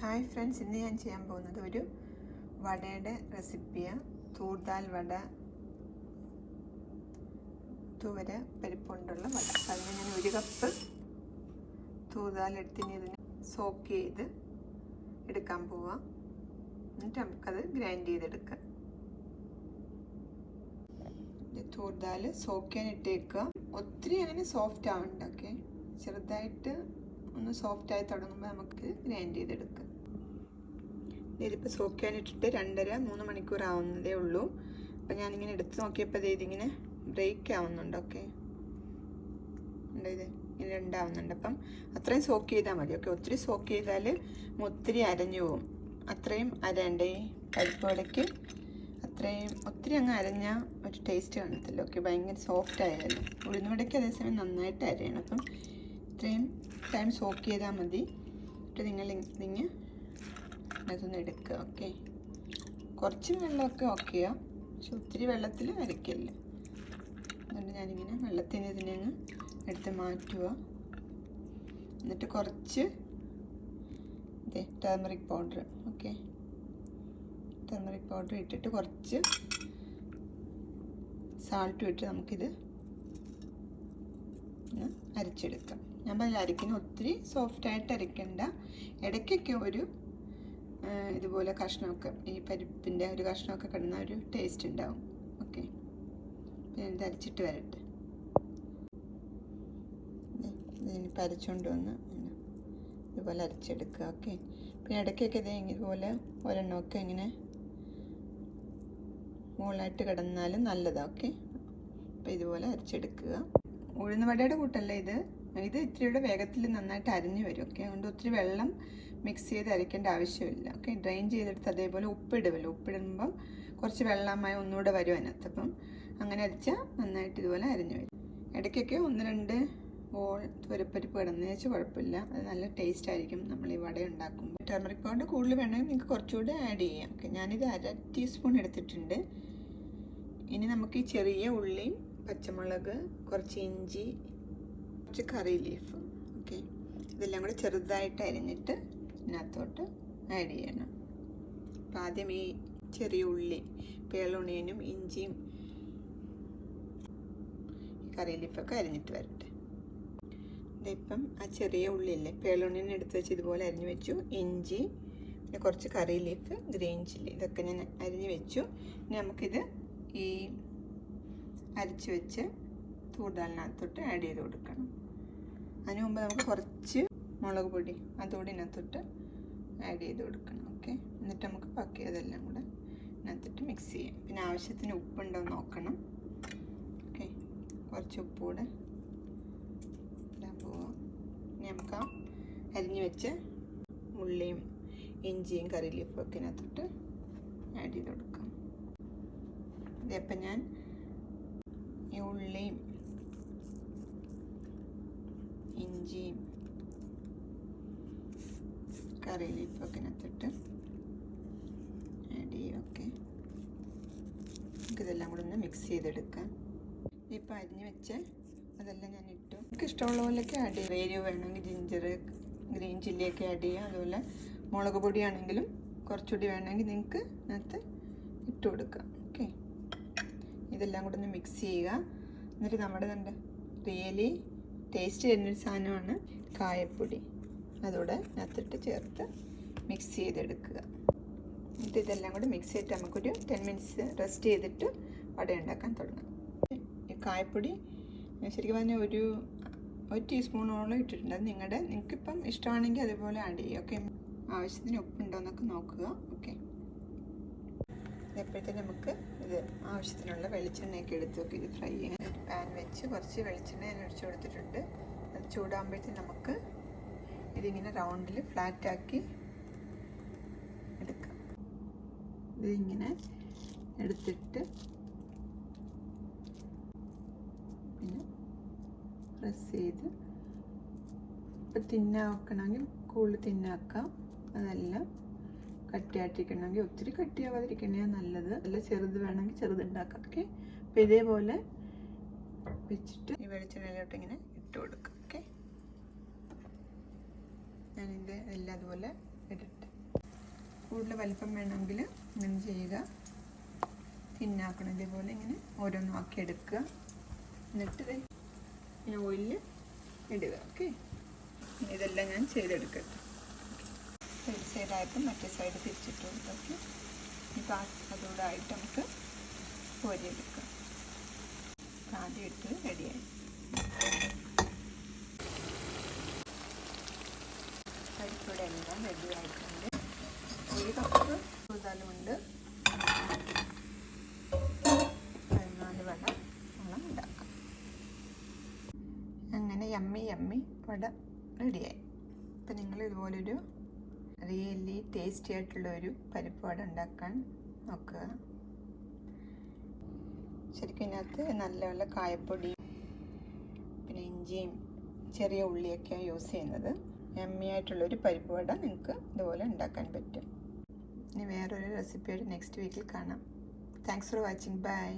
Hi friends, ഇന്ന് ഞാൻ ചെയ്യാൻ പോകുന്നത് ഒരു വടയുടെ റെസിപ്പിയാണ്. തൂർ ദാൽ വട, തുവര പരിപ്പ് കൊണ്ടുള്ള വട. അതിന് ഞാൻ 1 കപ്പ് തൂർ ദാൽ എടുത്തിന് ഇതിന് സോക്ക് ചെയ്ത് എടുക്കാൻ പോവാം. എന്നിട്ട് നമുക്കത് ഗ്രൈൻഡ് ചെയ്തെടുക്കാം. തൂർ ദാൽ സോക്ക് ചെയ്യാൻ ഇട്ടേക്കുക. ഒത്തിരി അങ്ങനെ സോഫ്റ്റ് ആവണ്ട. ഓക്കെ, ചെറുതായിട്ട് ഒന്ന് സോഫ്റ്റായി തുടങ്ങുമ്പോൾ നമുക്ക് ഗ്രൈൻഡ് ചെയ്തെടുക്കാം. ഇതിപ്പോൾ സോക്ക് ചെയ്യാനിട്ടിട്ട് 2.5-3 മണിക്കൂർ ആവുന്നതേ ഉള്ളൂ. അപ്പം ഞാനിങ്ങനെ എടുത്ത് നോക്കിയപ്പോൾ ഇതിങ്ങനെ ബ്രേക്ക് ആവുന്നുണ്ട്. ഓക്കെ, ഇത് ഇങ്ങനെ ഉണ്ടാവുന്നുണ്ട്. അപ്പം അത്രയും സോക്ക് ചെയ്താൽ മതി. ഓക്കെ, ഒത്തിരി സോക്ക് ചെയ്താൽ ഒത്തിരി അരഞ്ഞു പോവും. അത്രയും അരണ്ടേ പരിപ്പ് വടയ്ക്ക്. അത്രയും ഒത്തിരി അങ്ങ് അരഞ്ഞാൽ ഒരു ടേസ്റ്റ് കാണത്തില്ല. ഓക്കെ, ഭയങ്കര സോഫ്റ്റ് ആയാലും ഉഴുന്ന് വടയ്ക്ക് അതേസമയം നന്നായിട്ട് അരയണം. അപ്പം ഇത്രയും ടൈം സോക്ക് ചെയ്താൽ മതി. എന്നിട്ട് നിങ്ങൾ അതൊന്ന് എടുക്കുക. ഓക്കെ, കുറച്ച് വെള്ളമൊക്കെ ഓക്കെയാണ്, പക്ഷെ ഒത്തിരി വെള്ളത്തിൽ അരയ്ക്കല്ല. അതുകൊണ്ട് ഞാനിങ്ങനെ വെള്ളത്തിന് ഇതിനെ അങ്ങ് എടുത്ത് മാറ്റുക. എന്നിട്ട് കുറച്ച് turmeric powder, okay, turmeric powder ഇട്ടിട്ട് കുറച്ച് സാൾട്ടും ഇട്ട് നമുക്കിത് അരച്ചെടുക്കാം. ഞാൻ പറഞ്ഞ അരയ്ക്കുന്ന ഒത്തിരി സോഫ്റ്റായിട്ട് അരയ്ക്കണ്ട. ഇടയ്ക്കൊക്കെ ഒരു ഇതുപോലെ കഷ്ണമൊക്കെ, ഈ പരിപ്പിൻ്റെ ഒരു കഷ്ണമൊക്കെ കിടന്ന ഒരു ടേസ്റ്റ് ഉണ്ടാവും. ഓക്കെ, പിന്നെ ഇത് അരച്ചിട്ട് വരട്ടെ. ഇതിനിപ്പോൾ അരച്ചുകൊണ്ട് വന്ന് ഇതുപോലെ അരച്ചെടുക്കുക. ഓക്കെ, പിന്നെ ഇടയ്ക്കൊക്കെ ഇതുപോലെ ഒരെണ്ണമൊക്കെ ഇങ്ങനെ മുകളായിട്ട് കിടന്നാലും നല്ലതാണ്. ഓക്കെ, അപ്പോൾ ഇതുപോലെ അരച്ചെടുക്കുക. ഉഴുന്ന് വടയുടെ കൂട്ടല്ല ഇത് ഇത്തിരിയുടെ വേഗത്തിൽ നന്നായിട്ട് അരിഞ്ഞു വരും. ഓക്കെ, അതുകൊണ്ട് ഒത്തിരി വെള്ളം മിക്സ് ചെയ്ത് അരയ്ക്കേണ്ട ആവശ്യമില്ല. ഓക്കെ, ഡ്രെയിൻ ചെയ്തെടുത്ത് അതേപോലെ ഉപ്പിടുമല്ലോ, ഉപ്പിടുമ്പം കുറച്ച് വെള്ളമായി ഒന്നുകൂടെ വരും അതിനകത്ത്. അപ്പം അങ്ങനെ അരച്ചാൽ നന്നായിട്ട് ഇതുപോലെ അരിഞ്ഞു വരും. ഇടയ്ക്കൊക്കെ 1-2 ബോൾ തുവരപ്പരിപ്പ് കിടന്നു വെച്ചാൽ കുഴപ്പമില്ല, അത് നല്ല ടേസ്റ്റ് ആയിരിക്കും നമ്മൾ ഈ വട ഉണ്ടാക്കുമ്പോൾ. ടർമറിക് പൗഡർ കൂടുതൽ വേണമെങ്കിൽ നിങ്ങൾക്ക് കുറച്ചുകൂടെ ആഡ് ചെയ്യാം. ഓക്കെ, ഞാനിത് 1/2 ടീസ്പൂൺ എടുത്തിട്ടുണ്ട്. ഇനി നമുക്ക് ഈ ചെറിയ ഉള്ളിയും പച്ചമുളക്, കുറച്ച് ഇഞ്ചി, കുറച്ച് കറി ലീഫ്, ഓക്കെ, ഇതെല്ലാം കൂടെ ചെറുതായിട്ട് അരിഞ്ഞിട്ട് ഇതിനകത്തോട്ട് ആഡ് ചെയ്യണം. അപ്പം ആദ്യം ഈ ചെറിയ ഉള്ളി, പേളുണിയനും ഇഞ്ചിയും കറി ലീഫൊക്കെ അരിഞ്ഞിട്ട് വരട്ടെ. ഇതിപ്പം ആ ചെറിയ ഉള്ളിയല്ലേ, പേളുണിയൻ എടുത്ത് വെച്ച് ഇതുപോലെ അരിഞ്ഞു വെച്ചു. ഇഞ്ചി, പിന്നെ കുറച്ച് കറി ലീഫ്, ഗ്രീൻ ചില്ലി, ഇതൊക്കെ ഞാൻ അരിഞ്ഞു വെച്ചു. ഇനി നമുക്കിത് ഈ അരച്ച് വെച്ച് തൂർ ദാലിനകത്തോട്ട് ആഡ് ചെയ്ത് കൊടുക്കണം. അതിന് മുമ്പ് നമുക്ക് കുറച്ച് മുളക് പൊടി അതുകൂടി ഇതിനകത്തോട്ട് ആഡ് ചെയ്ത് കൊടുക്കണം. ഓക്കെ, എന്നിട്ട് നമുക്ക് ബാക്കി അതെല്ലാം കൂടെ ഇതിനകത്തോട്ട് മിക്സ് ചെയ്യാം. പിന്നെ ആവശ്യത്തിന് ഉപ്പുണ്ടോ എന്ന് നോക്കണം. ഓക്കെ, കുറച്ച് ഉപ്പ് കൂടെ ഇടാൻ പോവാം. ഇനി നമുക്ക് ആ അരിഞ്ഞു വെച്ച് ഉള്ളിയും ഇഞ്ചിയും കറി ലീഫും ഒക്കെ ഇതിനകത്തോട്ട് ആഡ് ചെയ്ത് കൊടുക്കാം. ഇതപ്പം ഞാൻ ഈ ഉള്ളിയും ഇഞ്ചിയും കറി ലീഫൊക്കെ ഇതിനകത്തിട്ട് ആഡ് ചെയ്യും. ഓക്കെ, നമുക്കിതെല്ലാം കൂടെ ഒന്ന് മിക്സ് ചെയ്തെടുക്കാം. ഇപ്പം അരിഞ്ഞ് വെച്ച് അതെല്ലാം ഞാൻ ഇട്ടു. നമുക്ക് ഇഷ്ടമുള്ള പോലെയൊക്കെ ആഡ് ചെയ്യാം. എരിവ് വേണമെങ്കിൽ ജിഞ്ചർ, ഗ്രീൻ ചില്ലിയൊക്കെ ആഡ് ചെയ്യാം. അതുപോലെ മുളക് പൊടിയാണെങ്കിലും കുറച്ചുകൂടി വേണമെങ്കിൽ നിങ്ങൾക്ക് ഇതിനകത്ത് ഇട്ട് കൊടുക്കാം. ഓക്കെ, ഇതെല്ലാം കൂടെ ഒന്ന് മിക്സ് ചെയ്യുക. എന്നിട്ട് നമ്മുടെ റിയലി ടേസ്റ്റ് തരുന്നൊരു സാധനമാണ് കായപ്പൊടി. അതോടെ അതിനകത്തിട്ട് ചേർത്ത് മിക്സ് ചെയ്തെടുക്കുക. എന്നിട്ട് ഇതെല്ലാം കൂടി മിക്സ് ചെയ്തിട്ട് നമുക്കൊരു 10 മിനിറ്റ്സ് റെസ്റ്റ് ചെയ്തിട്ട് വട ഉണ്ടാക്കാൻ തുടങ്ങാം. ഈ കായപ്പൊടി ശരിക്കും പറഞ്ഞാൽ ഒരു ടീസ്പൂണോളം ഇട്ടിട്ടുണ്ട്. അത് നിങ്ങൾക്കിപ്പം ഇഷ്ടമാണെങ്കിൽ അതുപോലെ ആഡ് ചെയ്യുക. ഓക്കെ, ആവശ്യത്തിന് ഉപ്പുണ്ടോ എന്നൊക്കെ നോക്കുക. ഓക്കെ, എപ്പോഴത്തേക്കും നമുക്ക് ഇത് ആവശ്യത്തിനുള്ള വെളിച്ചെണ്ണയൊക്കെ എടുത്ത് നോക്കി ഇത് ഫ്രൈ ചെയ്യാൻ പാൻ വെച്ച് കുറച്ച് വെളിച്ചെണ്ണ ഞാൻ ഒഴിച്ചു കൊടുത്തിട്ടുണ്ട്. അത് ചൂടാകുമ്പോഴത്തേക്കും നമുക്ക് ഇതിങ്ങനെ റൗണ്ടിൽ ഫ്ലാറ്റാക്കി എടുക്കാം. ഇതിങ്ങനെ എടുത്തിട്ട് പിന്നെ പ്രസ് ചെയ്ത് ഇപ്പം തിന്നാക്കണമെങ്കിൽ കൂടുതൽ തിന്നാക്കാം. അതെല്ലാം കട്ടിയായിട്ടിരിക്കണമെങ്കിൽ ഒത്തിരി കട്ടിയാവാതിരിക്കണേ നല്ലത്. അല്ല ചെറുത് വേണമെങ്കിൽ ചെറുതുണ്ടാക്കാം. ഓക്കെ, അപ്പം ഇതേപോലെ വെച്ചിട്ട് ഈ വെളിച്ചെണ്ണയിലോട്ട് ഇങ്ങനെ ഇട്ട് കൊടുക്കാം. ഓക്കെ, ഞാനിത് എല്ലാം അതുപോലെ ഇട്ടിട്ട് കൂടുതൽ വലിപ്പം വേണമെങ്കിൽ ഇങ്ങനെ ചെയ്യുക. തിന്നാക്കണം ഇതേപോലെ ഇങ്ങനെ ഓരോന്നും ആക്കി എടുക്കുക. എന്നിട്ട് ഇങ്ങനെ ഓയിലിൽ ഇടുക. ഓക്കെ, ഇതെല്ലാം ഞാൻ ചെയ്തെടുക്കട്ടെ. ഒരു സൈഡായപ്പോൾ മറ്റേ സൈഡ് തിരിച്ചിട്ട് കൊടുക്കുക. ഓക്കെ, ഇപ്പോൾ അതുകൂടെ ആയിട്ട് നമുക്ക് കോരിയെടുക്കാം. ആദ്യം ഇട്ട് റെഡിയായി. പരിപ്പൂടെ എല്ലാം റെഡി ആയിട്ടുണ്ട്. 1 കപ്പ് തൂർദാലുണ്ട്. 14 വട നമ്മൾ ഉണ്ടാക്കാം. അങ്ങനെ യമ്മി വട റെഡിയായി. അപ്പം നിങ്ങൾ ഇതുപോലൊരു റിയലി ടേസ്റ്റി ആയിട്ടുള്ളൊരു പരിപ്പ് വട ഉണ്ടാക്കാൻ നോക്കുക. ശരിക്കും ഇതിനകത്ത് നല്ല കായപ്പൊടി പിന്നെ ഇഞ്ചിയും ചെറിയ ഉള്ളിയൊക്കെയാണ് യൂസ് ചെയ്യുന്നത്. യമ്മി ആയിട്ടുള്ളൊരു പരിപ്പ് വട നിങ്ങൾക്ക് ഇതുപോലെ ഉണ്ടാക്കാൻ പറ്റും. ഇനി വേറൊരു റെസിപ്പിയായിട്ട് നെക്സ്റ്റ് വീക്കിൽ കാണാം. Thanks for watching. ബൈ.